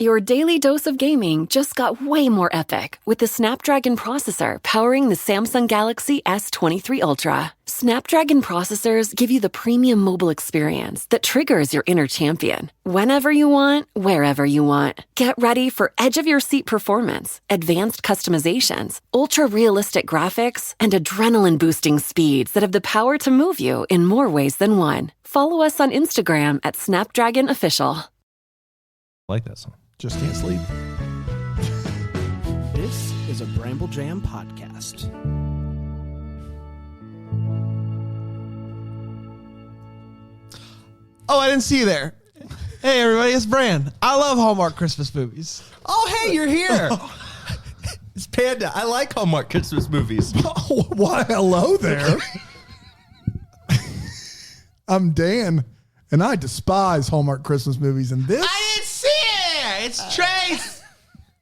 Your daily dose of gaming just got way more epic with the Snapdragon processor powering the Samsung Galaxy S23 Ultra. Snapdragon processors give you the premium mobile experience that triggers your inner champion. Whenever you want, wherever you want. Get ready for edge-of-your-seat performance, advanced customizations, ultra-realistic graphics, and adrenaline-boosting speeds that have the power to move you in more ways than one. Follow us on Instagram at Snapdragon Official. I like that song. Just can't sleep. This is a Bramble Jam podcast. Oh, I didn't see you there. Hey, everybody, it's Bran. I love Hallmark Christmas movies. Oh, hey, you're here. It's Panda. I like Hallmark Christmas movies. Oh, why, hello there. I'm Dan, and I despise Hallmark Christmas movies. And this... I didn't see it. It's Trace.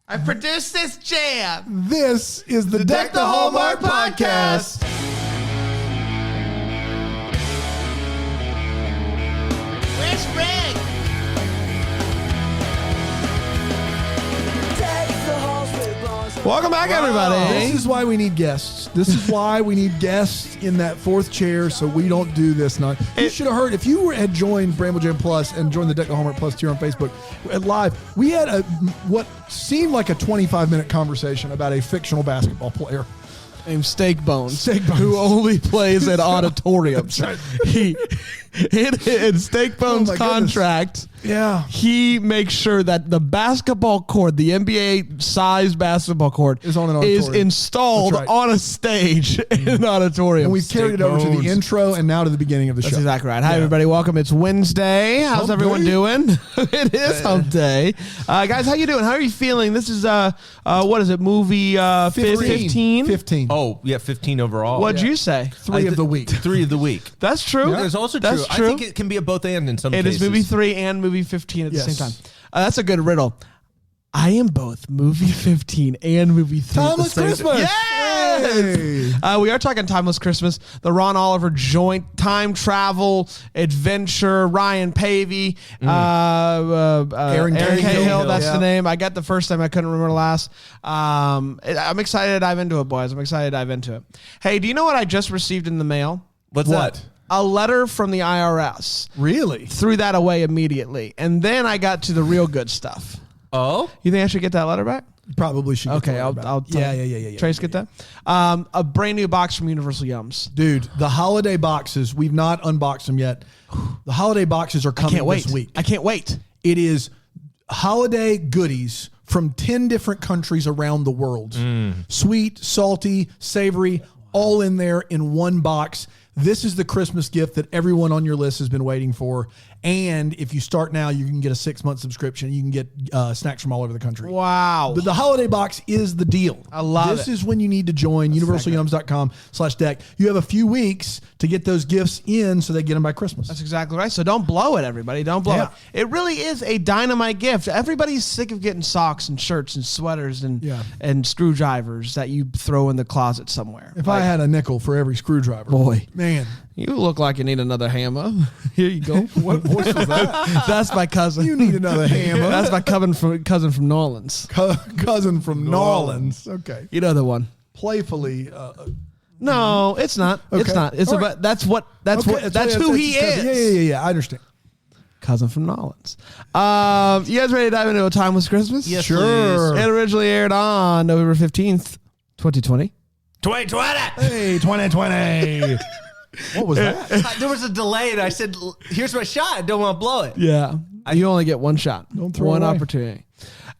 I produced this jam. This is the Deck the Hallmark podcast. Where's Rick? Welcome back, everybody. This is why we need guests. This is why we need guests in that fourth chair so we don't do this. You should have heard, if you had joined Bramble Jam Plus and joined the Deck the Hallmark Plus tier on Facebook live, we had what seemed like a 25-minute conversation about a fictional basketball player named Steak Bones, who only plays at auditoriums. Right. In Steak Bones' contract, he makes sure that the basketball court, the NBA-sized basketball court, is installed on a stage in an auditorium. And we've carried it over to the intro and now to the beginning of the show. That's exactly right. Hi, everybody. Welcome. It's Wednesday. How's everyone doing? It is Hump Day. Guys, how you doing? How are you feeling? This is, what is it, movie 15? 15. Oh, yeah, 15 overall. What'd you say? Three of the week. That's true. That is also true. I think it can be a both and in some cases. It is movie 3 and movie 15 at the same time. That's a good riddle. I am both movie 15 and movie 3. Timeless Christmas. Yes! Hey. We are talking Timeless Christmas, the Ron Oliver joint, time travel, adventure, Ryan Pavey, Aaron Cahill, that's the name. I got the first time, I couldn't remember the last. I'm excited to dive into it, boys. I'm excited to dive into it. Hey, do you know what I just received in the mail? What's that? A letter from the IRS. Really? Threw that away immediately. And then I got to the real good stuff. Oh? You think I should get that letter back? Probably should. Okay, I'll yeah. Trace, get that? A brand new box from Universal Yums. Dude, the holiday boxes, we've not unboxed them yet. The holiday boxes are coming this week. I can't wait. It is holiday goodies from 10 different countries around the world. Sweet, salty, savory, all in there in one box. This is the Christmas gift that everyone on your list has been waiting for. And if you start now, you can get a 6-month subscription. You can get snacks from all over the country. Wow. But the holiday box is the deal. I love it. This is when you need to join universalyums.com/deck. You have a few weeks to get those gifts in so they get them by Christmas. That's exactly right. So don't blow it, everybody. Don't blow it. It really is a dynamite gift. Everybody's sick of getting socks and shirts and sweaters and screwdrivers that you throw in the closet somewhere. If I had a nickel for every screwdriver. Boy. Man. You look like you need another hammer. Here you go. What voice was that? That's my cousin. You need another hammer. That's my cousin from New Orleans. Cousin from New Orleans. Okay. You know the one. Playfully. No, it's not. Okay. It's not. It's about. That's who he is. Yeah. I understand. Cousin from New Orleans. You guys ready to dive into A Timeless Christmas? Yes, sure. It originally aired on November 15th, 2020. 2020. Hey, 2020. What was that? There was a delay, and I said, here's my shot. I don't want to blow it. Yeah. You only get one shot. Don't throw one away. Opportunity.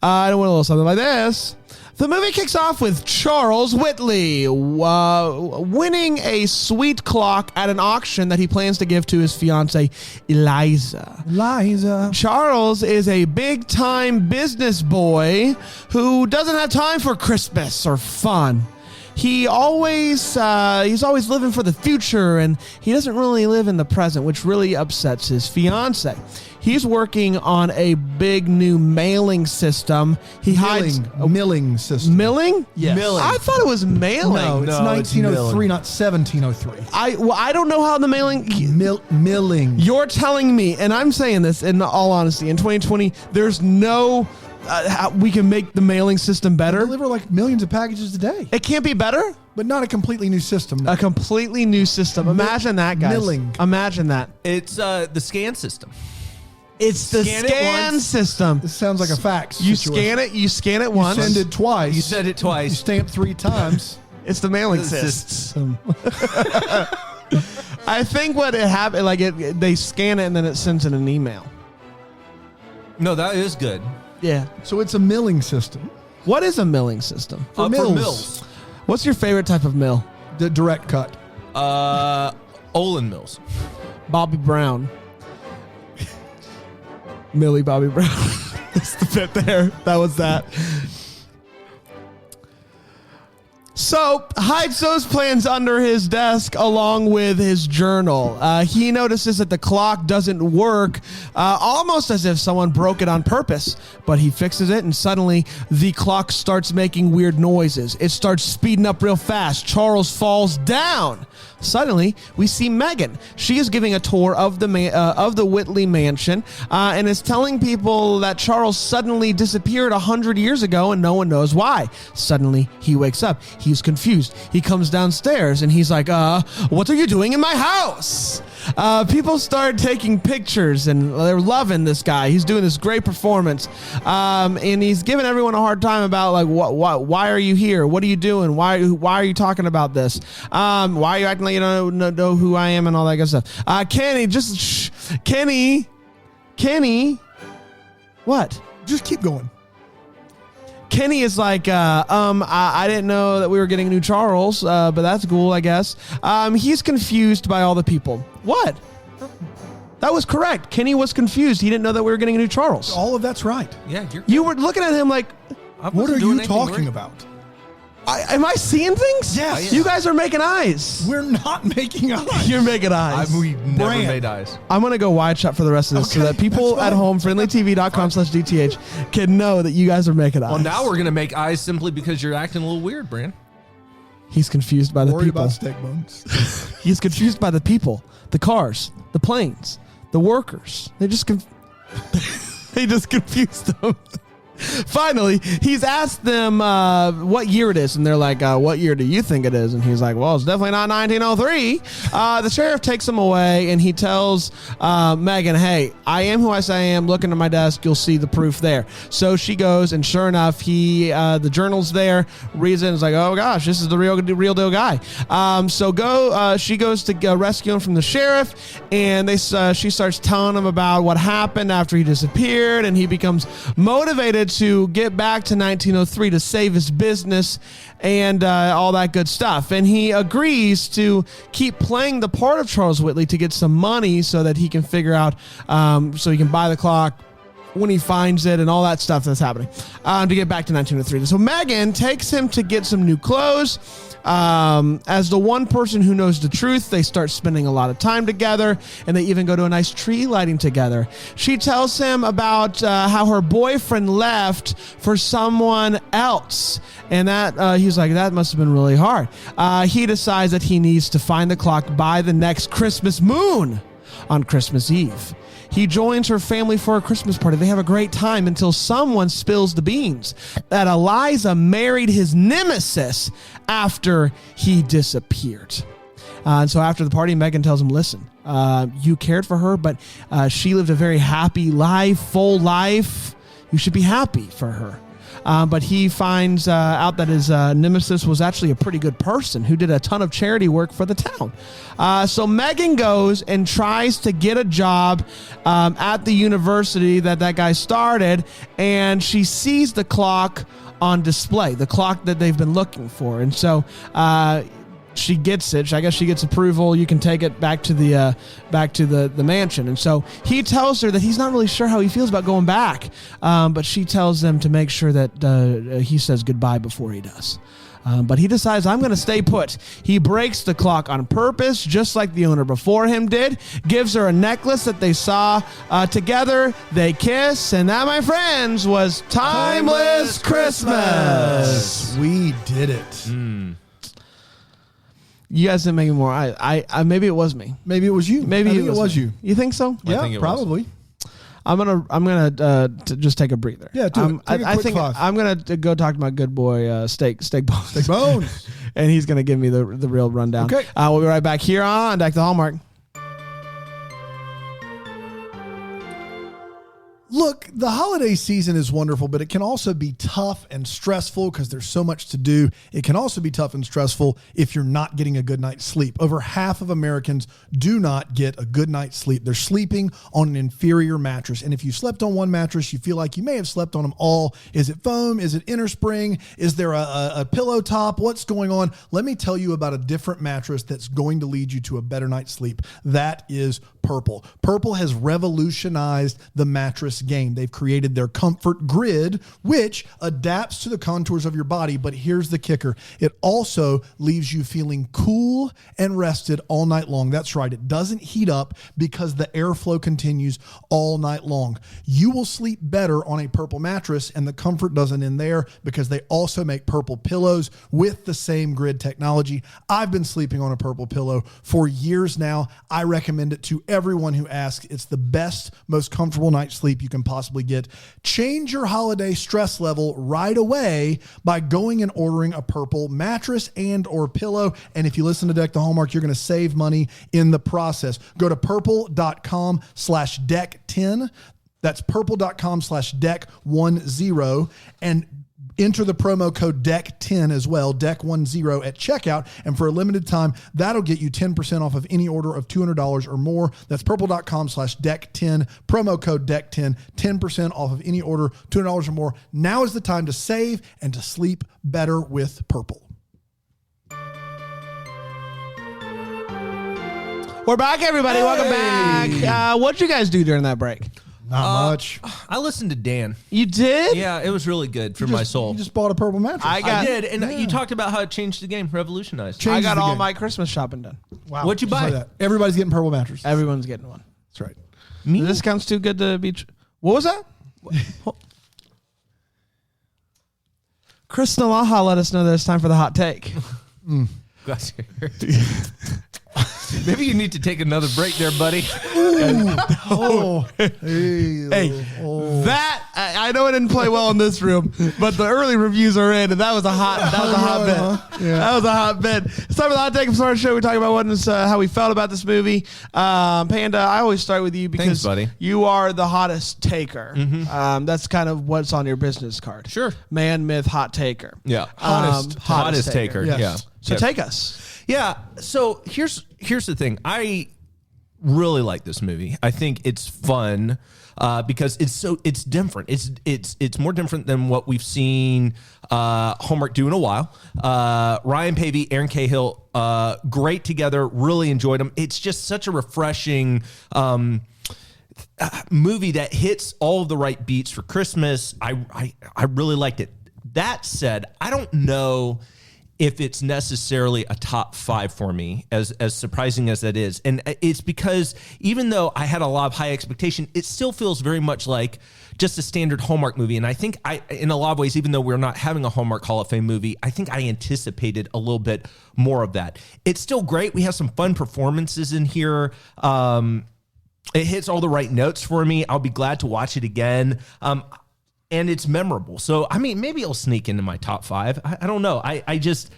I don't want a little something like this. The movie kicks off with Charles Whitley winning a sweet clock at an auction that he plans to give to his fiancée, Eliza. Charles is a big-time business boy who doesn't have time for Christmas or fun. He's always living for the future, and he doesn't really live in the present, which really upsets his fiance. He's working on a big new mailing system. Milling system. Milling? Yes. Milling. I thought it was mailing. No, it's 1903, not 1703. I don't know how the mailing... Milling. You're telling me, and I'm saying this in all honesty, in 2020, there's no we can make the mailing system better. Deliver like millions of packages a day, It can't be better. but not a completely new system. A completely new system. Imagine that, guys. Milling. Imagine that. It's the scan system. It's the Scan it scan once. system. This sounds like a fax. You situation. scan it once. Send it twice. You said it You twice. stamp 3 times. It's the mailing It's system. I think what it happened, like they scan it and then it sends in an email. No, that is good. Yeah. So it's a milling system. What is a milling system? For For mills. mills. What's your favorite type of mill? The direct cut. Olin Mills. Bobby Brown. Millie Bobby Brown. That's the bit there. That was that. So, hides those plans under his desk along with his journal. He notices that the clock doesn't work, almost as if someone broke it on purpose. But he fixes it, and suddenly the clock starts making weird noises. It starts speeding up real fast. Charles falls down. Suddenly, we see Megan. She is giving a tour of the Whitley mansion and is telling people that Charles suddenly disappeared 100 years ago and no one knows why. Suddenly, he wakes up. He's confused. He comes downstairs and he's like, what are you doing in my house? People start taking pictures and they're loving this guy. He's doing this great performance. And he's giving everyone a hard time about like, why are you here? What are you doing? Why are you talking about this? Why are you acting like you don't know who I am and all that good stuff? Kenny, what? Just keep going. Kenny is like, I didn't know that we were getting a new Charles, but that's cool, I guess. He's confused by all the people. What? That was correct. Kenny was confused. He didn't know that we were getting a new Charles. All of that's right. Yeah, You were looking at him like, What are you talking about? am I seeing things? Yes. You guys are making eyes. We're not making eyes. You're making eyes. We never Brand. made eyes. I'm going to go wide shot for the rest of this so Okay, that people that's at fine. home, friendlytv.com/DTH, can know that you guys are making eyes. Well, now we're gonna make eyes simply because you're acting a little weird, Brand. He's confused by the Worried people. about steak bones. He's confused by the people, the cars, the planes, the workers. They just confused them. Finally, he's asked them what year it is, and they're like, what year do you think it is? And he's like, well, it's definitely not 1903. The sheriff takes him away, and he tells Megan, hey, I am who I say I am. Look into my desk. You'll see the proof there. So she goes, and sure enough, the journal's there. Reads it and is like, oh, gosh, this is the real deal guy. She goes to rescue him from the sheriff, and she starts telling him about what happened after he disappeared, and he becomes motivated to get back to 1903 to save his business and all that good stuff. And he agrees to keep playing the part of Charles Whitley to get some money so that he can figure out, so he can buy the clock when he finds it and all that stuff that's happening to get back to 1903. So Megan takes him to get some new clothes. As the one person who knows the truth, they start spending a lot of time together, and they even go to a nice tree lighting together. She tells him about how her boyfriend left for someone else, and that he's like, that must have been really hard. He decides that he needs to find the clock by the next Christmas moon on Christmas Eve. He joins her family for a Christmas party. They have a great time until someone spills the beans that Eliza married his nemesis after he disappeared. And so after the party, Megan tells him, listen, you cared for her, but she lived a very happy life, full life. You should be happy for her. But he finds out that his nemesis was actually a pretty good person who did a ton of charity work for the town. So Megan goes and tries to get a job at the university that guy started, and she sees the clock on display, the clock that they've been looking for. And so she gets it. I guess she gets approval. You can take it back to the mansion. And so he tells her that he's not really sure how he feels about going back. But she tells them to make sure that he says goodbye before he does. But he decides, I'm going to stay put. He breaks the clock on purpose, just like the owner before him did. Gives her a necklace that they saw together. They kiss. And that, my friends, was Timeless Christmas. We did it. You guys didn't make me more. I maybe it was me. Maybe it was you. Maybe I think it was me. you. You think so? I Yeah, think it was. probably. I'm gonna just take a breather. Yeah, do it. Take a I quick think 5. I'm gonna go talk to my good boy Steak Bones. Steak Bones. And he's gonna give me the real rundown. Okay. We'll be right back here on Deck the Hallmark. Look, the holiday season is wonderful, but it can also be tough and stressful because there's so much to do. It can also be tough and stressful if you're not getting a good night's sleep. Over half of Americans do not get a good night's sleep. They're sleeping on an inferior mattress. And if you slept on one mattress, you feel like you may have slept on them all. Is it foam? Is it inner spring? Is there a pillow top? What's going on? Let me tell you about a different mattress that's going to lead you to a better night's sleep. That is Purple. Purple has revolutionized the mattress game. They've created their Comfort Grid, which adapts to the contours of your body. But here's the kicker. It also leaves you feeling cool and rested all night long. That's right. It doesn't heat up because the airflow continues all night long. You will sleep better on a Purple mattress, and the comfort doesn't end there because they also make Purple pillows with the same grid technology. I've been sleeping on a Purple pillow for years now. I recommend it to everyone who asks. It's the best, most comfortable night's sleep you can possibly get. Change your holiday stress level right away by going and ordering a Purple mattress and or pillow. And if you listen to Deck the Hallmark, you're going to save money in the process. Go to purple.com/deck10. That's purple.com/deck10 and enter the promo code DECK10 as well, DECK10 at checkout. And for a limited time, that'll get you 10% off of any order of $200 or more. That's purple.com/DECK10, promo code DECK10, 10% off of any order, $200 or more. Now is the time to save and to sleep better with Purple. We're back, everybody. Welcome back. What'd you guys do during that break? Not much. I listened to Dan. You did? Yeah, it was really good for my soul. You just bought a Purple mattress. I did, and you talked about how it changed the game, revolutionized. I got the all game. my Christmas shopping done. Wow. What'd you Just buy? like that. Everybody's getting Purple mattresses. Everyone's getting one. That's right. Me? The discount's too good to be. What was that? Chris Nalaha let us know that it's time for the hot take. Maybe you need to take another break there, buddy. That I know it didn't play well in this room, but the early reviews are in, and that was a hot bit. Yeah. That was a hot bit. It's time for the hot take. From our show, we talk about how we felt about this movie. Panda, I always start with you because Thanks, buddy. You are the hottest taker. That's kind of what's on your business card. Sure. Man, myth, hot taker. Yeah. Hottest taker. Yes. Yeah. So take us. Yeah. So here's the thing. I really like this movie. I think it's fun because it's different. It's more different than what we've seen Hallmark do in a while. Ryan Pavey, Aaron Cahill, great together. Really enjoyed them. It's just such a refreshing movie that hits all of the right beats for Christmas. I really liked it. That said, I don't know if it's necessarily a top 5 for me, as surprising as that is. And it's because even though I had a lot of high expectation, it still feels very much like just a standard Hallmark movie. And I think in a lot of ways, even though we're not having a Hallmark Hall of Fame movie, I think I anticipated a little bit more of that. It's still great. We have some fun performances in here. It hits all the right notes for me. I'll be glad to watch it again. And it's memorable. So, I mean, maybe it'll sneak into my top 5. I don't know. Is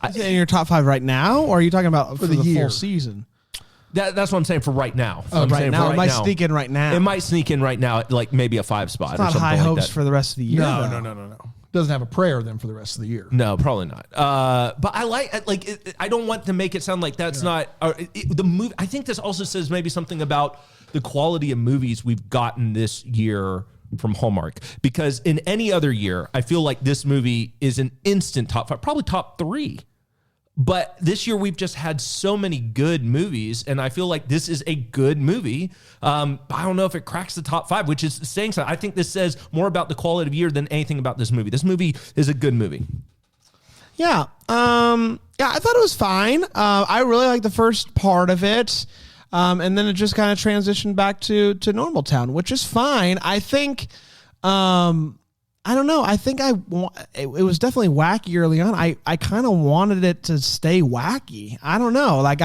it in your top 5 right now, or are you talking about for the year? full season? That's what I'm saying for right now. Right now. It might sneak in right now. It might sneak in right now at like maybe a 5 spot. It's or not something high like hopes that. for the rest of the year. No. Doesn't have a prayer then for the rest of the year. No, probably not. But I I don't want to make it sound like that's not the movie. I think this also says maybe something about the quality of movies we've gotten this year from Hallmark, because in any other year, I feel like this movie is an instant top 5, probably top 3. But this year we've just had so many good movies, and I feel like this is a good movie. I don't know if it cracks the top 5, which is saying something. I think this says more about the quality of year than anything about this movie. This movie is a good movie. Yeah. I thought it was fine. I really liked the first part of it. And then it just kind of transitioned back to Normal Town, which is fine. I think, I don't know. I think it was definitely wacky early on. I kind of wanted it to stay wacky. I don't know. Like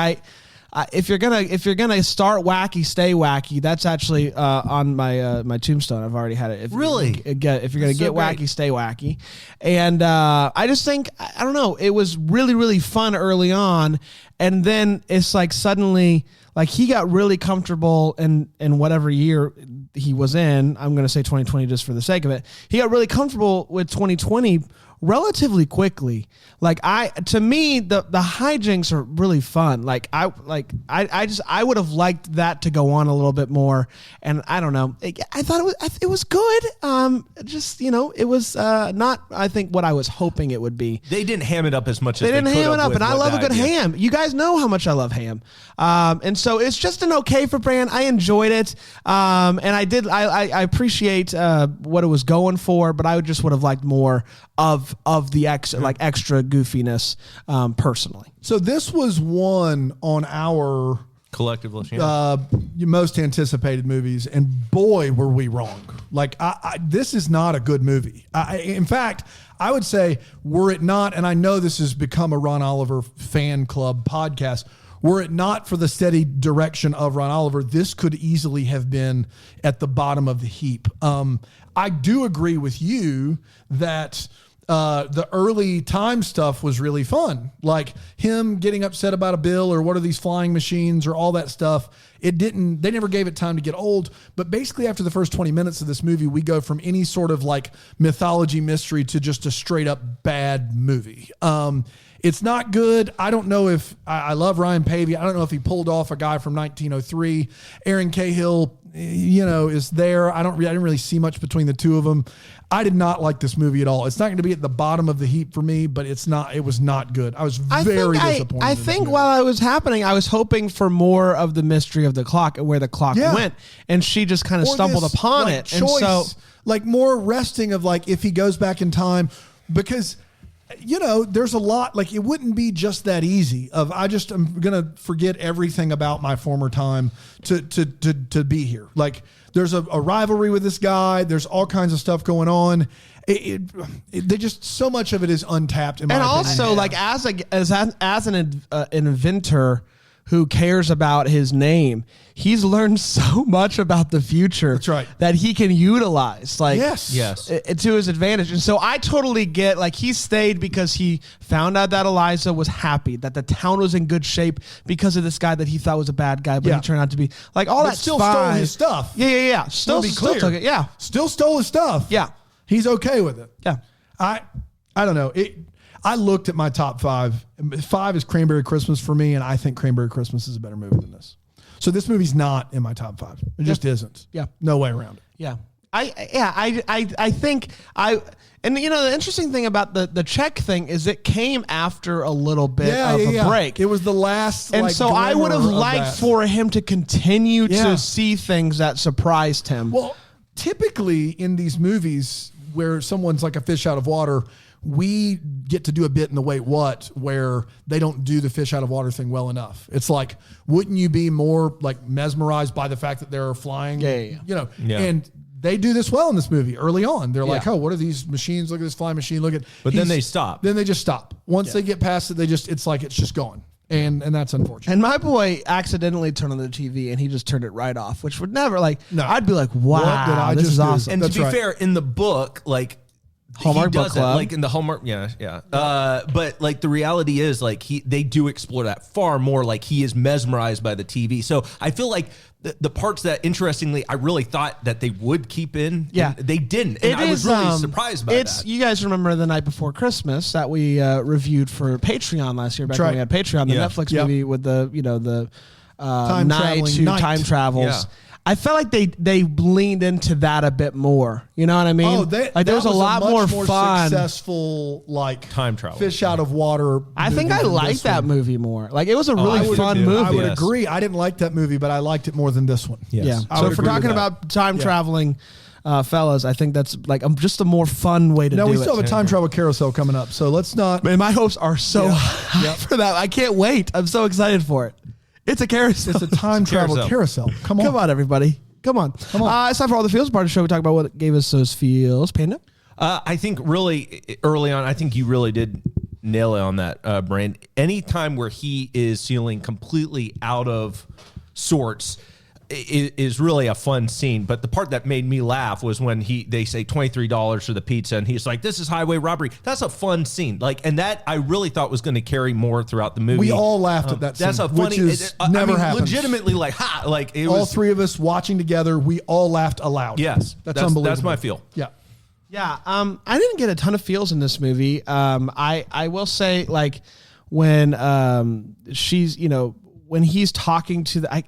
if you're gonna start wacky, stay wacky. That's actually on my tombstone. I've already had it. Really? If you're gonna get great. wacky, stay wacky. And I just think, I don't know, it was really, really fun early on, and then it's like suddenly, like, he got really comfortable in whatever year he was in. I'm going to say 2020 just for the sake of it. He got really comfortable with 2020 relatively quickly. Like, to me, the hijinks are really fun. Like, I would have liked that to go on a little bit more. And I don't know. I thought it was good. It was not, I think, what I was hoping it would be. They didn't ham it up as much as They didn't could ham have it up, with and I what love a the good idea. ham. You guys know how much I love ham, and so it's just an okay for brand. I enjoyed it, and I appreciate what it was going for, but I would have liked more of the extra goofiness personally. So this was one on our Collective list. Yeah. most anticipated movies, and boy, were we wrong. Like, this is not a good movie. In fact, I would say, were it not, and I know this has become a Ron Oliver fan club podcast, were it not for the steady direction of Ron Oliver, this could easily have been at the bottom of the heap. I do agree with you that the early time stuff was really fun. Like him getting upset about a bill or what are these flying machines or all that stuff. They never gave it time to get old. But basically after the first 20 minutes of this movie, we go from any sort of like mythology mystery to just a straight up bad movie. It's not good. I don't know if I love Ryan Pavey. I don't know if he pulled off a guy from 1903. Aaron Cahill, is there. I didn't really see much between the two of them. I did not like this movie at all. It's not going to be at the bottom of the heap for me, but it was not good. I was very disappointed. I think while it was happening, I was hoping for more of the mystery of the clock and where the clock went, and she just kind of stumbled upon it. Choice, and so, like more resting of like if he goes back in time, because there's a lot, like it wouldn't be just that easy of I'm going to forget everything about my former time to be here. Like there's a rivalry with this guy. There's all kinds of stuff going on. They just, so much of it is untapped in my opinion. Also like as an inventor who cares about his name, he's learned so much about the future. That's right. That he can utilize, like, Yes. to his advantage. And so I totally get, like, he stayed because he found out that Eliza was happy, that the town was in good shape because of this guy that he thought was a bad guy, but he turned out to be like all that. Still fine. stole his stuff. Yeah. Still be still clear. took it. Yeah. Still stole his stuff. Yeah. He's okay with it. Yeah. I don't know. I looked at my top 5. 5 is Cranberry Christmas for me, and I think Cranberry Christmas is a better movie than this. So this movie's not in my top 5. It just isn't. Yeah. No way around it. Yeah. I think and the interesting thing about the Czech thing is it came after a little bit of a break. It was the last, and so I would have glimmer of liked that. for him to continue Yeah. to see things that surprised him. Well, typically in these movies where someone's like a fish out of water, we get to do a bit in the Wait What where they don't do the fish out of water thing well enough. It's like, wouldn't you be more like mesmerized by the fact that they're flying? Yeah. And they do this well in this movie early on. They're like, Yeah. oh, what are these machines? Look at this flying machine. Look at, But then they stop. Then they just stop. Once they get past it, it's like, it's just gone. And that's unfortunate. And my boy accidentally turned on the TV and he just turned it right off, which would never No. I'd be like, What did wow, I this just is do? awesome. And That's to be right. fair, in the book, like Hallmark he Book does it, Club. like in the Hallmark, yeah. But like the reality is, like they do explore that far more. Like he is mesmerized by the TV. So I feel like the parts that, interestingly, I really thought that they would keep in, Yeah. they didn't, and I was really surprised by that. You guys remember The Night Before Christmas that we reviewed for Patreon last year, back when we had Patreon, the Yeah. Netflix Yep. movie with the Time nights who traveling time travels. Yeah. I felt like they leaned into that a bit more. You know what I mean? Oh, there that was a lot much more fun. Successful, like Time travel. fish out of water. I think movie I than liked this that one. movie more. Like it was a I really would fun too. movie. I would Yes. agree. I didn't like that movie, but I liked it more than this one. Yes. Yeah. I So would if we're agree with talking that. about time traveling, fellas, I think that's like just a more fun way to Now do we it. still have a time travel carousel coming up, so let's not. Man, my hopes are so high for that. I can't wait. I'm so excited for it. It's a carousel. It's a time travel carousel. Come on. Come on, everybody. Come on. It's time for All the Feels part of the show. We talk about what gave us those feels. Panda? I think really early on, I think you really did nail it on that, Brian. Anytime where he is feeling completely out of sorts is really a fun scene. But the part that made me laugh was when they say $23 for the pizza, and he's like, "This is highway robbery." That's a fun scene. And that I really thought was going to carry more throughout the movie. We all laughed at that scene. That's a funny. Never happens. Legitimately, it all was, three of us watching together. We all laughed aloud. Yes, that's unbelievable. That's my feel. Yeah. Yeah, I didn't get a ton of feels in this movie. I will say, when she's, when he's talking to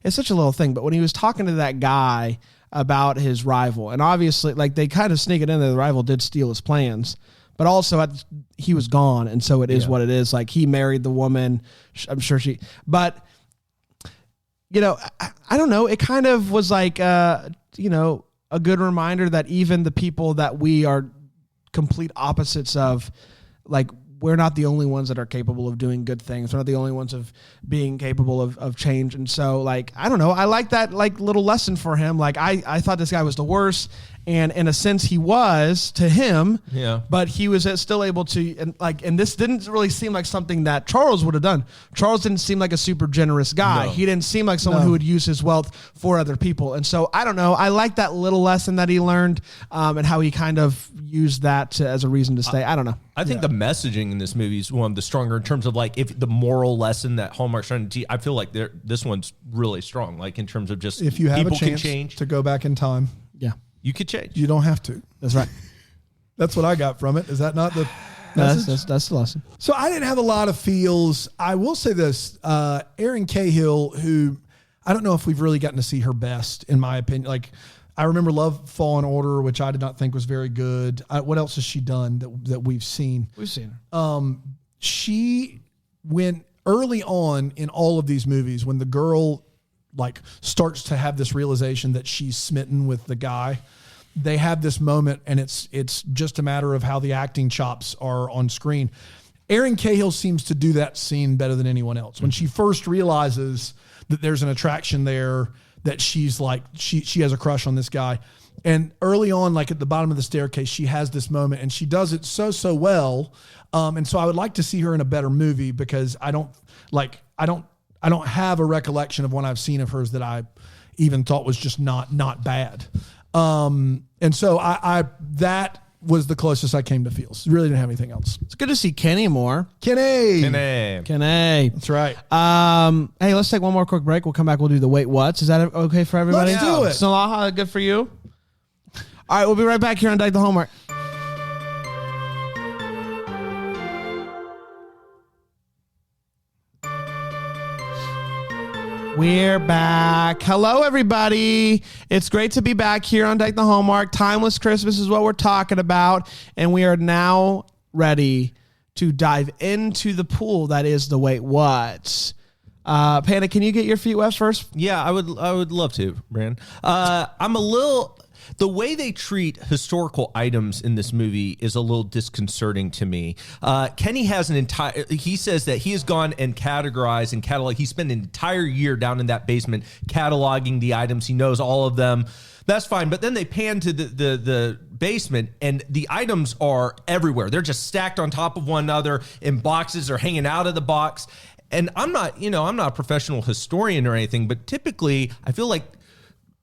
it's such a little thing, but when he was talking to that guy about his rival, and obviously, they kind of sneak it in there, the rival did steal his plans, but also he was gone, and so it is what it is. He married the woman. I'm sure but I don't know. It kind of was a good reminder that even the people that we are complete opposites of, we're not the only ones that are capable of doing good things. We're not the only ones of being capable of change. And so, I don't know. I like that, little lesson for him. I thought this guy was the worst. And in a sense, he was to him. Yeah. But he was still able to, and this didn't really seem like something that Charles would have done. Charles didn't seem like a super generous guy. No. He didn't seem like someone who would use his wealth for other people. And so, I don't know. I like that little lesson that he learned, and how he kind of used that as a reason to stay. I don't know. I think the messaging in this movie is one of the stronger in terms of if the moral lesson that Hallmark's trying to teach. I feel like this one's really strong. In terms of just if you have people a chance can change. to go back in time, Yeah. You could change. you don't have to. That's right. That's what I got from it. Is that not the message? That's the lesson. So I didn't have a lot of feels. I will say this, Erin Cahill, who I don't know if we've really gotten to see her best, in my opinion. I remember Love, Fall in Order, which I did not think was very good. What else has she done that we've seen? We've seen her. She went early on in all of these movies when the girl starts to have this realization that she's smitten with the guy. They have this moment, and it's just a matter of how the acting chops are on screen. Erin Cahill seems to do that scene better than anyone else. When she first realizes that there's an attraction there, that she's she has a crush on this guy. And early on, at the bottom of the staircase, she has this moment, and she does it so well. And so I would like to see her in a better movie, because I don't have a recollection of one I've seen of hers that I even thought was just not bad. And so I that was the closest I came to feels. Really didn't have anything else. It's good to see Kenny more. Kenny. That's right. Hey, let's take one more quick break. We'll come back. We'll do the wait what's. Is that okay for everybody? Let's do it. Salaha, good for you? All right, we'll be right back here on Deck the Homework. We're back. Hello, everybody. It's great to be back here on Deck the Hallmark. Timeless Christmas is what we're talking about, and we are now ready to dive into the pool that is the Wait What. Panda, can you get your feet wet first? Yeah, I would love to, Brandon. I'm a little... The way they treat historical items in this movie is a little disconcerting to me. Kenny has he says that he has gone and categorized and cataloged. He spent an entire year down in that basement cataloging the items. He knows all of them. That's fine. But then they pan to the basement, and the items are everywhere. They're just stacked on top of one another in boxes or hanging out of the box. And I'm not a professional historian or anything, but typically I feel like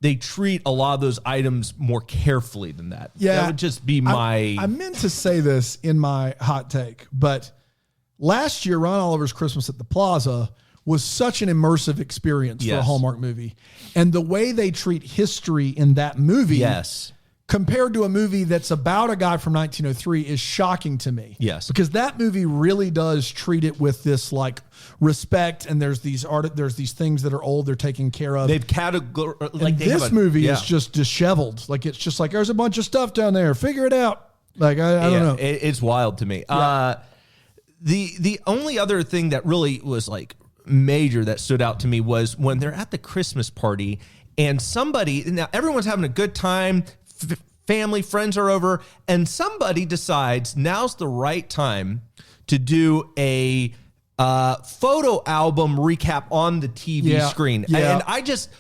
they treat a lot of those items more carefully than that. Yeah. That would just be my... I meant to say this in my hot take, but last year, Ron Oliver's Christmas at the Plaza was such an immersive experience for a Hallmark movie. And the way they treat history in that movie... Yes. Compared to a movie that's about a guy from 1903 is shocking to me. Yes. Because that movie really does treat it with this respect, and there's these things that are old they're taking care of. They've categorized this movie is just disheveled. It's just there's a bunch of stuff down there. Figure it out. I don't know. It's wild to me. Yeah. The only other thing that really was major that stood out to me was when they're at the Christmas party and now everyone's having a good time. Family, friends are over, and somebody decides now's the right time to do a photo album recap on the TV screen. Yeah. And I just,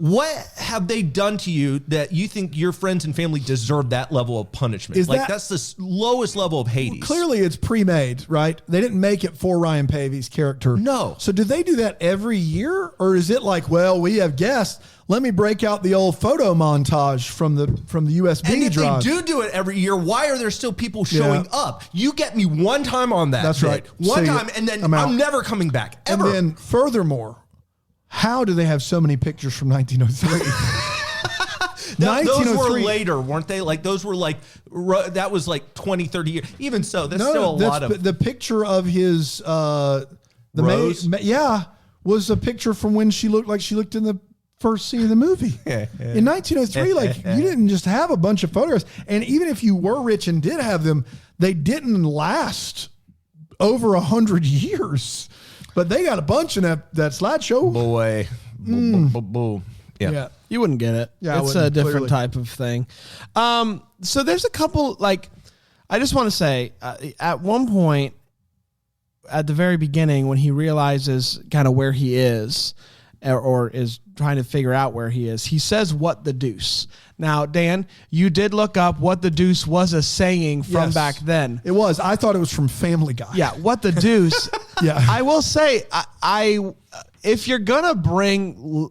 What have they done to you that you think your friends and family deserve that level of punishment? That's the lowest level of Hades. Well, clearly, it's pre-made, right? They didn't make it for Ryan Paevey's character. No. So do they do that every year, or is it like, well, we have guests, let me break out the old photo montage from the USB and if drive. they do it every year, why are there still people showing up? You get me one time on that. That's right. One See, time, and then I'm out. I'm never coming back, ever. And then furthermore, how do they have so many pictures from 1903? Those were later, weren't they? Like those were like, that was like 20, 30 years. Even so, that's still a lot of. The picture of his, Rose? was a picture from when she looked like she looked in the first scene of the movie. In 1903, like you didn't just have a bunch of photographs. And even if you were rich and did have them, they didn't last over 100 years. But they got a bunch in that slideshow. Boy. Boo. Yeah. You wouldn't get it. Yeah, it's a different type of thing. So there's a couple, like, I just want to say, at one point, at the very beginning, when he realizes kind of where he is, or is trying to figure out where he is, he says, "What the deuce?" Now, Dan, you did look up what the deuce was a saying from Yes. back then. It was. I thought it was from Family Guy. Yeah, what the deuce? Yeah. I will say, I if you're gonna bring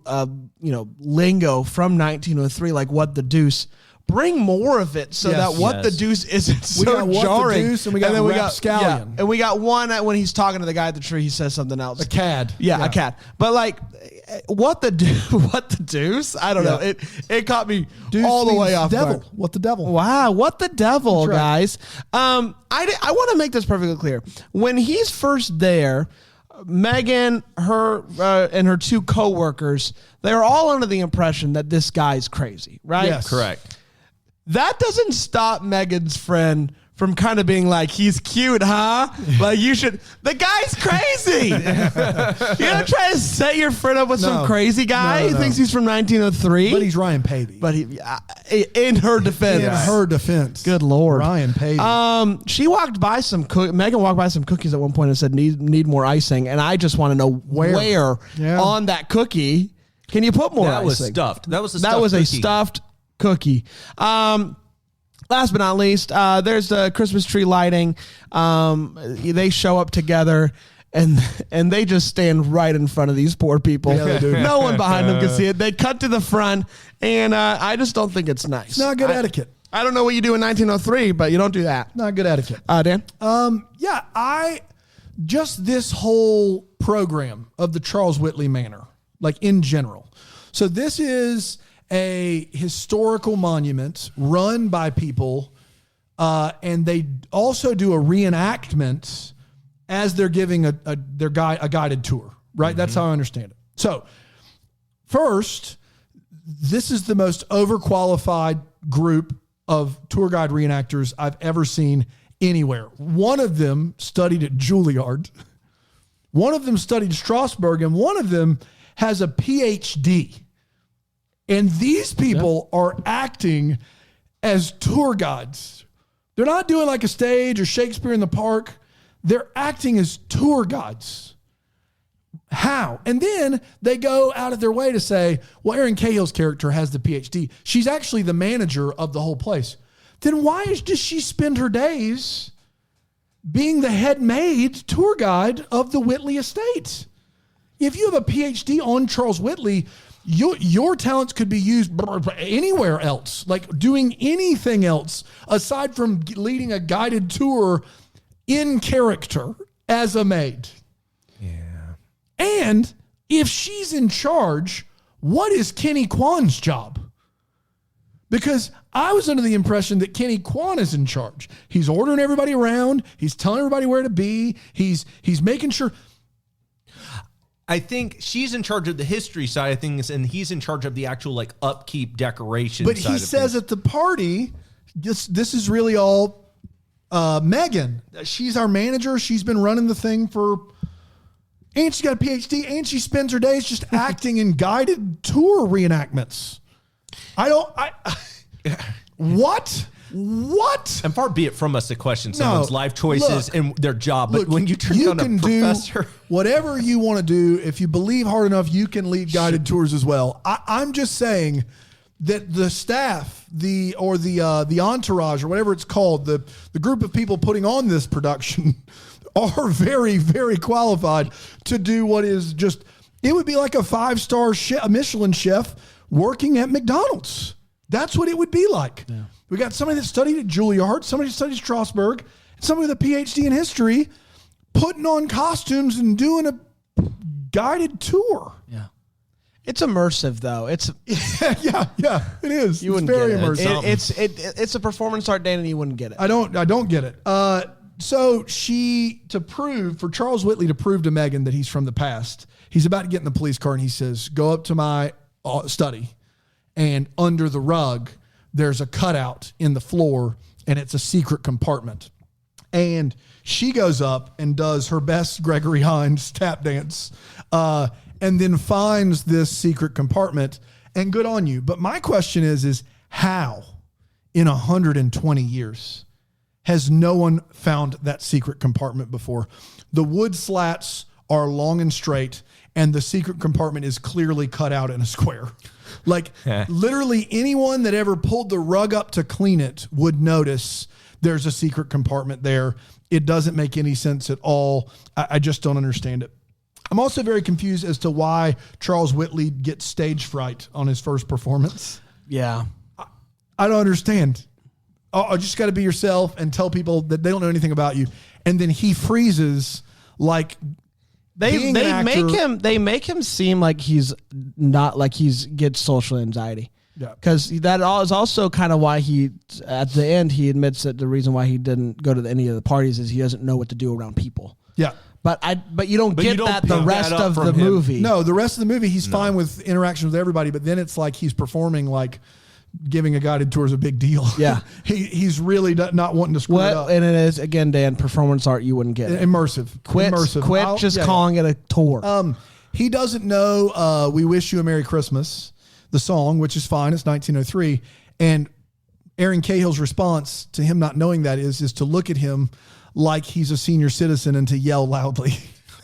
lingo from 1903, like what the deuce, bring more of it so Yes. that what the Yes. deuce isn't so got what the jarring. deuce and we got rapscallion. and we got one when he's talking to the guy at the tree, he says something else. A cad. Yeah, a cat. But like, what the deuce? I don't know. It caught me Deuce all the way means off devil. guard. What the devil? Wow, what the devil, That's right. guys. I want to make this perfectly clear. When he's first there, Megan, her and her two coworkers, they're all under the impression that this guy's crazy, right? Yes. Correct. That doesn't stop Megan's friend from kind of being like, he's cute, huh? Like you should, the guy's crazy. You're not trying to set your friend up with some crazy guy who thinks he's from 1903. But he's Ryan Paevey. But he, in her defense. in her defense. Good Lord. Ryan Paevey. She walked by Megan walked by some cookies at one point and said, need more icing. And I just want to know where Yeah. on that cookie can you put more That was icing? stuffed. That was a That stuffed was a cookie. stuffed cookie. Last but not least, there's the Christmas tree lighting. They show up together and they just stand right in front of these poor people. Yeah, they do. No one behind them can see it. They cut to the front, and I just don't think it's nice. It's not good etiquette. I don't know what you do in 1903, but you don't do that. Not good etiquette. Dan? Just this whole program of the Charles Whitley Manor, like in general. So this is a historical monument run by people, and they also do a reenactment as they're giving a guided tour, right? That's how I understand it. So first, this is the most overqualified group of tour guide reenactors I've ever seen anywhere. One of them studied at Juilliard. One of them studied Strasbourg, and one of them has a PhD. And these people are acting as tour guides. They're not doing like a stage or Shakespeare in the Park. They're acting as tour guides. How? And then they go out of their way to say, well, Erin Cahill's character has the PhD. She's actually the manager of the whole place. Then why does she spend her days being the head maid tour guide of the Whitley estate? If you have a PhD on Charles Whitley, your talents could be used anywhere else, like doing anything else aside from leading a guided tour in character as a maid. Yeah. And if she's in charge, what is Kenny Kwan's job? Because I was under the impression that Kenny Kwan is in charge. He's ordering everybody around. He's telling everybody where to be. He's making sure. I think she's in charge of the history side of things, and he's in charge of the actual like upkeep decoration. But side he of says things. at the party, this is really all Megan. She's our manager. She's been running the thing and she's got a PhD, and she spends her days just acting in guided tour reenactments. What? What? And far be it from us to question someone's life choices look, and their job, but Look, when you turn down a professor, do whatever you want to do. If you believe hard enough, you can lead guided tours as well. I'm just saying that the staff, the entourage or whatever it's called, the group of people putting on this production are very, very qualified to do what is just, it would be like a 5-star a Michelin chef working at McDonald's. That's what it would be like. Yeah. We got somebody that studied at Juilliard, somebody that studied Strasberg, somebody with a PhD in history, putting on costumes and doing a guided tour. Yeah. It's immersive, though. It's yeah, it is. You wouldn't very get it. immersive. It's a performance art, Dan, and you wouldn't get it. I don't get it. So for Charles Whitley to prove to Megan that he's from the past, he's about to get in the police car and he says, "Go up to my study, and under the rug, there's a cutout in the floor, and it's a secret compartment." And she goes up and does her best Gregory Hines tap dance, and then finds this secret compartment, and good on you. But my question is how in 120 years has no one found that secret compartment before? The wood slats are long and straight, and the secret compartment is clearly cut out in a square. Like literally anyone that ever pulled the rug up to clean it would notice there's a secret compartment there. It doesn't make any sense at all. I just don't understand it. I'm also very confused as to why Charles Whitley gets stage fright on his first performance. Yeah. I don't understand. I just got to be yourself and tell people that they don't know anything about you. And then he freezes like they make him seem like he's not, like gets social anxiety. Yeah. Because that is also kind of why he, at the end, he admits that the reason why he didn't go to any of the parties is he doesn't know what to do around people. Yeah. But you don't get that the rest of the movie. No, the rest of the movie, he's fine with interaction with everybody, but then it's like he's performing like giving a guided tour is a big deal. Yeah. He's really not wanting to screw it up. And it is, again, Dan, performance art, you wouldn't get it. Immersive. Quit calling it a tour. He doesn't know We Wish You a Merry Christmas, the song, which is fine. It's 1903. And Aaron Cahill's response to him not knowing that is to look at him like he's a senior citizen and to yell loudly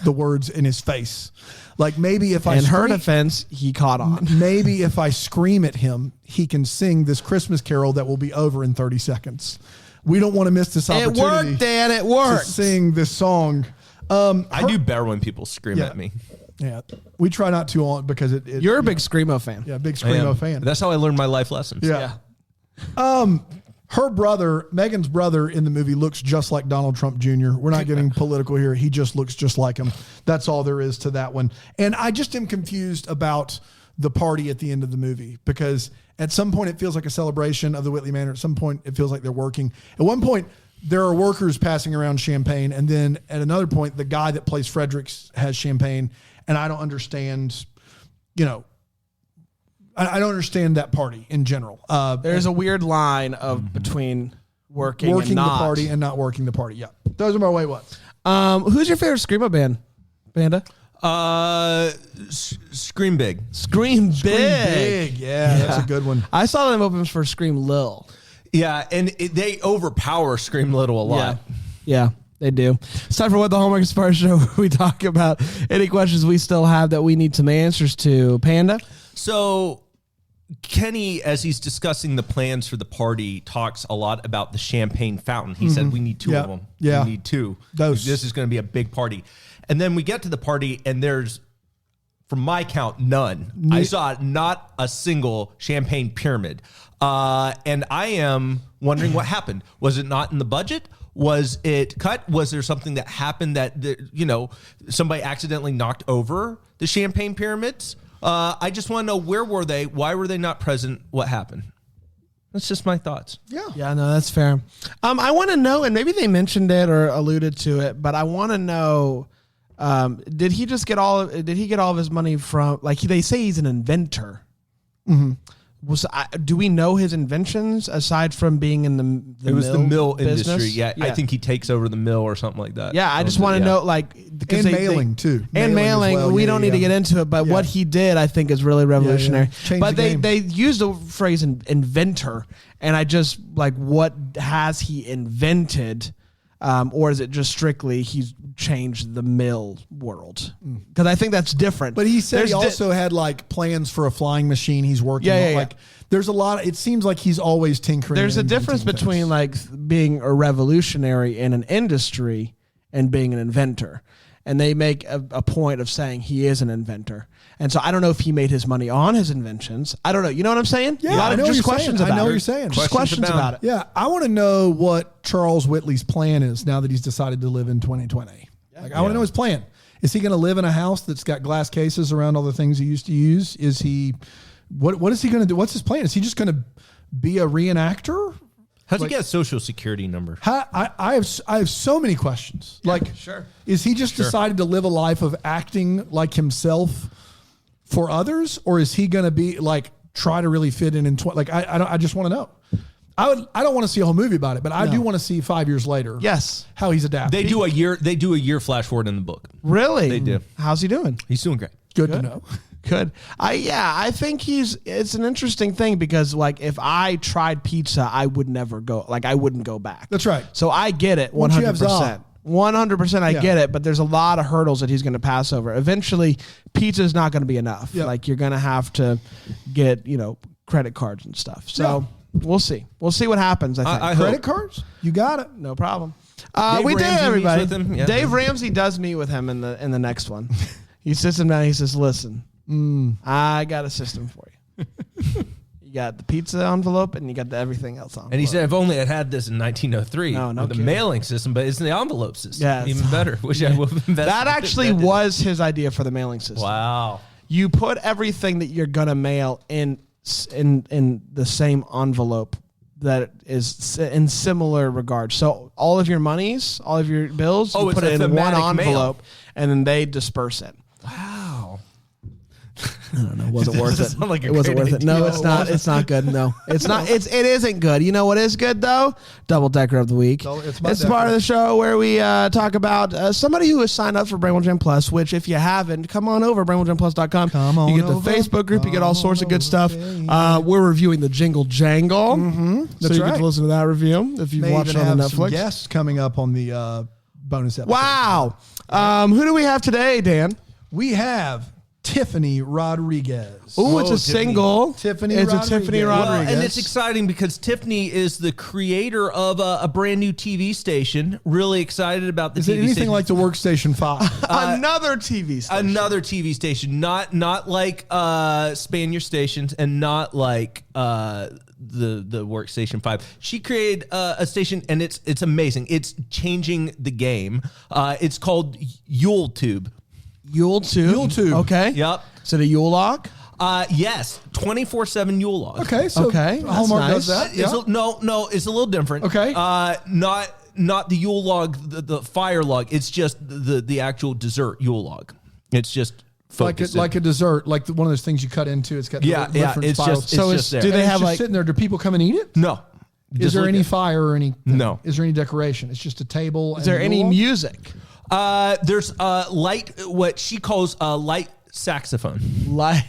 the words in his face. Like maybe if I... In her defense, he caught on. Maybe if I scream at him, he can sing this Christmas carol that will be over in 30 seconds. We don't want to miss this opportunity. It worked, Dan. It worked. To sing this song. I do better when people scream at me. Yeah. We try not to on because You're a big Screamo fan. Yeah, big Screamo fan. That's how I learned my life lessons. Yeah. Her brother, Megan's brother in the movie looks just like Donald Trump Jr. We're not getting political here. He just looks just like him. That's all there is to that one. And I just am confused about the party at the end of the movie because at some point it feels like a celebration of the Whitley Manor. At some point it feels like they're working. At one point there are workers passing around champagne. And then at another point, the guy that plays Fredericks has champagne. And I don't understand, I don't understand that party in general. There's a weird line of between working and not. the party and not working the party. Yeah. Those are my way what's. Who's your favorite Screamo band? Banda? Scream Big. Scream Big. Yeah, that's a good one. I saw them open for Scream Lil. Yeah, and they overpower Scream Little a lot. Yeah, they do. It's time for What the Hallmark Inspired Show, where we talk about any questions we still have that we need some answers to. Panda? So Kenny, as he's discussing the plans for the party, talks a lot about the champagne fountain. He said, we need two of them. Yeah. We need two. Those. This is going to be a big party. And then we get to the party, and there's, from my count, none. I saw not a single champagne pyramid. And I am wondering what happened. Was it not in the budget? Was it cut? Was there something that happened that, somebody accidentally knocked over the champagne pyramids? I just want to know, where were they? Why were they not present? What happened? That's just my thoughts. Yeah, no, that's fair. I want to know, and maybe they mentioned it or alluded to it, but I want to know, did he get all of his money from, like they say he's an inventor. Mm-hmm. Do we know his inventions aside from being in the It was the mill business? industry. Yeah, I think he takes over the mill or something like that. Yeah, I just want to know, like, because And mailing, too. and Mailing as well. We Yeah, don't need to yeah. get into it, but Yeah. what he did, I think, is really revolutionary. Changed But the game. they used the phrase inventor, and I just like, what has he invented? Or is it just strictly he's changed the mill world? Because I think that's different. But he said There's he also had like plans for a flying machine he's working Yeah, on. yeah, yeah. Like there's a lot. It seems like he's always tinkering. There's a and difference inventing between things. like being a revolutionary in an industry and being an inventor. And they make a point of saying he is an inventor. And so I don't know if he made his money on his inventions. I don't know. You know what I'm saying? Yeah, a lot I of know what just you're questions saying. I about know it. what you're saying. Just Questions questions about about it. Yeah, I want to know what Charles Whitley's plan is now that he's decided to live in 2020. Like, I want to know his plan. Is he going to live in a house that's got glass cases around all the things he used to use? Is he, what is he going to do? What's his plan? Is he just going to be a reenactor? How's he get a social security number? I have so many questions. Like, sure. Is he just decided to live a life of acting like himself for others, or is he going to be like try to really fit in? I just want to know. I don't want to see a whole movie about it, but I do want to see 5 years later. Yes. How he's adapted. They do a year flash forward in the book. Really? They do. How's he doing? He's doing great. Good to know. Good. I think it's an interesting thing because like if I tried pizza, I would never go, like I wouldn't go back. That's right. So I get it Once you have 100%. Zah. 100% I Yeah. get it, but there's a lot of hurdles that he's going to pass over. Eventually, pizza is not going to be enough. Yep. Like you're going to have to get, credit cards and stuff. So we'll see. We'll see what happens, I think. I hope. Credit cards? You got it. No problem. Dave We did, Ramsey everybody. meets with him? Yeah. Dave Ramsey does meet with him in the next one. He sits him down. He says, "Listen, I got a system for you. You got the pizza envelope, and you got the everything else on." And he said, if only I'd had this in 1903 No with the kidding. mailing system, but it's the envelope system. Yeah, Even better. Wish I would have invested. that actually was his idea for the mailing system. Wow. You put everything that you're gonna mail in the same envelope that is in similar regard. So all of your monies, all of your bills, you it's put a it in one thematic mail. envelope, and then they disperse it. Wow. I don't know. Was it worth it? Doesn't sound like a It wasn't great worth it. No, idea. it's not. It's not good. No, it's not. It isn't good. You know what is good though? Double Decker of the Week. It's my It's part decker. of the show where we talk about somebody who has signed up for Bramble Jam Plus. Which, if you haven't, come on over BrambleJamPlus.com. Come on You get the over. Facebook group. You get all Come sorts of on good stuff. over. We're reviewing the Jingle Jangle. So That's you get right. to listen to that review if you've May watched it even on have some Netflix. guests coming up on the bonus episode. Wow. Who do we have today, Dan? We have Tiffany Rodriguez. Oh, it's a Tiffany. single. Tiffany It's a Rodriguez. Tiffany Well, Rodriguez. And it's exciting because Tiffany is the creator of a brand new TV station. Really excited about the Is TV it anything station. like the Workstation 5? Another TV station. Another TV station, not like Span Your Stations and not like the Workstation 5. She created a station and it's amazing. It's changing the game. It's called YuleTube. YuleTube. YuleTube. Okay. Yep. Is it a Yule log? Yes, 24/7 Yule log. Okay, so Okay, that's Hallmark nice. does that. It's Yeah. no, it's a little different. Okay. Not the Yule log, the fire log. It's just the actual dessert Yule log. It's just focused like a dessert, like one of those things you cut into. It's got the Yeah, different it's spirals. just- it's So just there. do And they it's have just like? sitting there? Do people come and eat it? no. Is Just there look any at- fire or any? No. Is there any decoration? It's just a table. Is there any music? There's light, what she calls a light saxophone. Like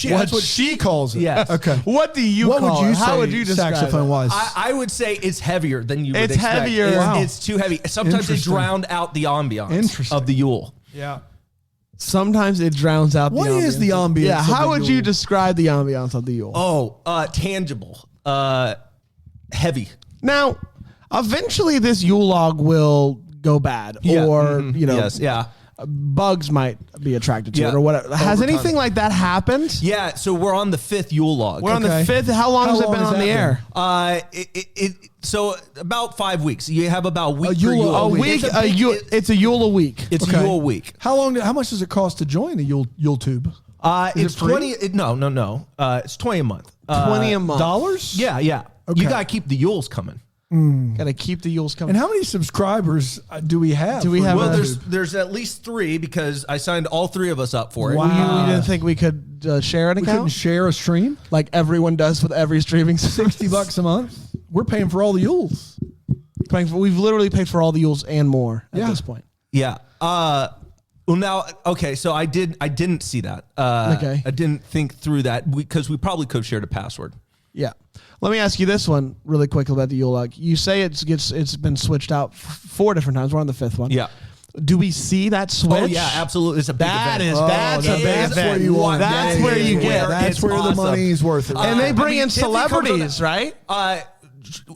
That's what she calls it. Yes. Okay. What do you What call would you it? say How would you describe saxophone it? was? I would say it's heavier than you would It's expect. heavier. It's, Wow. it's too heavy. Sometimes it Interesting. drowned out the ambiance Interesting. of the Yule. yeah. Sometimes it drowns out What the ambiance. is the ambiance Yeah, of how the would you Yule? describe the ambiance of the Yule? Tangible. Heavy. Now, eventually this Yule log will go bad or, Yes. Yeah. bugs might be attracted to Yeah. it or whatever. Has Over time. anything like that happened? Yeah. So we're on the 5th Yule log. We're on the Okay. 5th. How long How has it long been has on the that air? So about 5 weeks. You have about a week per Yule Yule. a A week. week, It's a big- it's a Yule a week. It's Okay. a Yule week. How much does it cost to join the Yule Tube? It's it free? 20. No. It's 20 a month. $20 a month. Dollars? Yeah. Okay. You gotta keep the Yules coming. Got to keep the Yules coming. And how many subscribers do we have? Do we for have Well, YouTube? there's at least 3 because I signed all 3 of us up for it. Wow. You didn't think we could share an We couldn't account share a stream. like everyone does with every streaming service? $60 a month. We're paying for all the Yules. We've literally paid for all the Yules and more at Yeah. this point. Yeah. Well, now, okay. So I didn't see that. Okay. I didn't think through that because we probably could have shared a password. Yeah. Let me ask you this one really quick about the Yule log. You say it's been switched out 4 different times. We're on the 5th one. Yeah. Do we see that switch? Oh yeah, absolutely. It's a big That event. is that's a big that's event. where you want. That's Yeah, where yeah, you yeah. get. That's It's where the awesome. money's worth it. And they bring in if it comes on celebrities, that- right?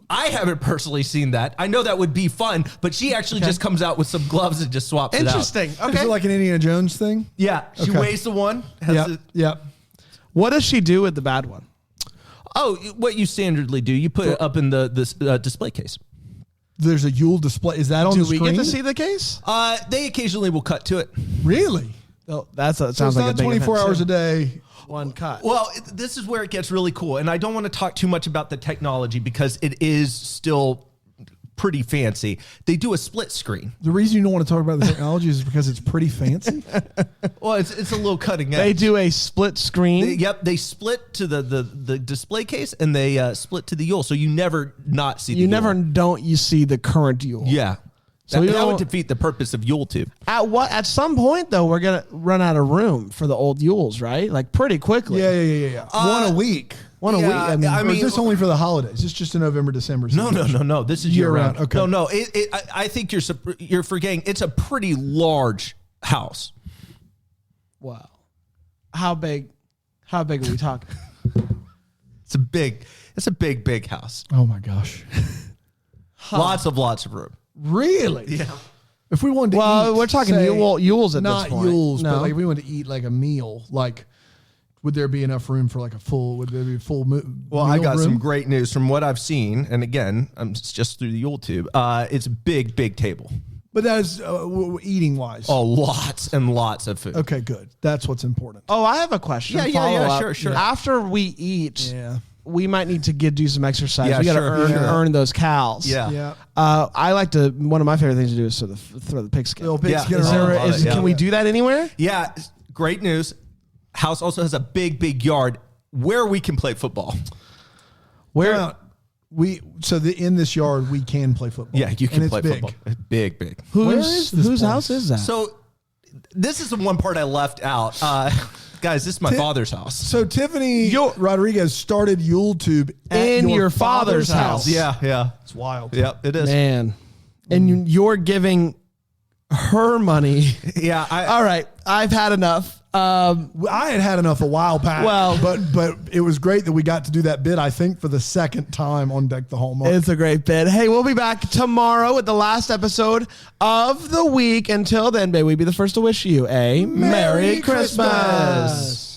I haven't personally seen that. I know that would be fun, but she actually just comes out with some gloves and just swaps it out. Interesting. Is Okay. it like an Indiana Jones thing? Yeah, she Okay. weighs the one. Has Yeah. the- Yeah. What does she do with the bad one? oh, what you standardly do, you put it up in the display case. There's a Yule display. Is that on Do the we screen? get to see the case? They occasionally will cut to it. Really? Oh, that So sounds it's like a not big 24 event, hours too. a day. One cut. Well, this is where it gets really cool, and I don't want to talk too much about the technology because it is still pretty fancy. They do a split screen. The reason you don't want to talk about the technology is because it's pretty fancy. Well, it's a little cutting edge. They do a split screen. They split to the display case and they split to the Yule, so you never not see. You the never Yule. you see the current Yule. Yeah. So So you that would don't- defeat the purpose of Yule Tube. At some point though, we're gonna run out of room for the old Yules, right? Like pretty quickly. Yeah. One a week. One a Yeah, week. I mean, Or is this only for the holidays? It's just a November, December. No. This is year round. Okay. No. I think you're forgetting. It's a pretty large house. wow. How big are we talking? It's a big house. Oh my gosh. Lots of room. Really? Yeah. If we wanted to Well, eat, we're talking say, Yules at not this point. Yules, No. but like if we wanted to eat like a meal, like would there be enough room for like a full? Would there be a full? Well, I meal got room? some great news from what I've seen, and again, I'm just through the Yule Tube. It's a big table. But that is eating wise. Oh, lots and lots of food. Okay, good. That's what's important. Oh, I have a question. Yeah, Follow-up. sure. After we eat, Yeah. we might need to do some exercise. Yeah, we got to sure. earn those cows. Yeah. Yeah. I like to. One of my favorite things to do is throw the pigskin. Little pigs Yeah. get Is around. there- is- Can we do that anywhere? Yeah, great news. House also has a big yard where we can play football. Where? Now, in this yard we can play football. Yeah, you can And it's play big. football. It's big. Where is this whose place? house is that? So this is the one part I left out. Guys, this is my father's house. So Tiffany Rodriguez started Yule Tube In at your father's house. Yeah. It's wild. Yep, it is. Man, and you're giving her money. Yeah, All right, I've had enough. I had enough a while back. Well- but it was great that we got to do that bit, I think, for the second time on Deck the Hallmark. It's a great bit. Hey, we'll be back tomorrow with the last episode of the week. Until then, may we be the first to wish you a Merry Christmas.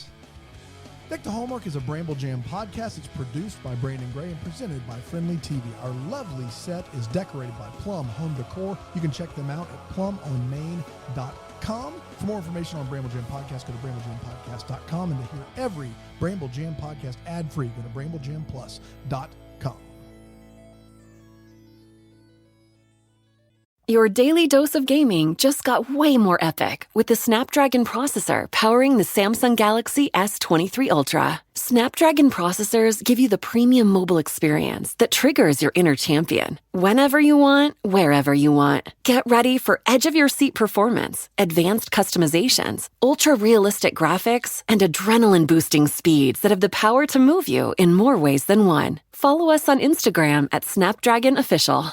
Deck the Hallmark is a Bramble Jam podcast. It's produced by Brandon Gray and presented by Friendly TV. Our lovely set is decorated by Plum Home Decor. You can check them out at plumonmain.com. For more information on Bramble Jam Podcast, go to bramblejamPodcast.com. And to hear every Bramble Jam podcast ad-free, go to bramblejamplus.com. Your daily dose of gaming just got way more epic with the Snapdragon processor powering the Samsung Galaxy S23 Ultra. Snapdragon processors give you the premium mobile experience that triggers your inner champion. Whenever you want, wherever you want. Get ready for edge-of-your-seat performance, advanced customizations, ultra-realistic graphics, and adrenaline-boosting speeds that have the power to move you in more ways than one. Follow us on Instagram at Snapdragon Official.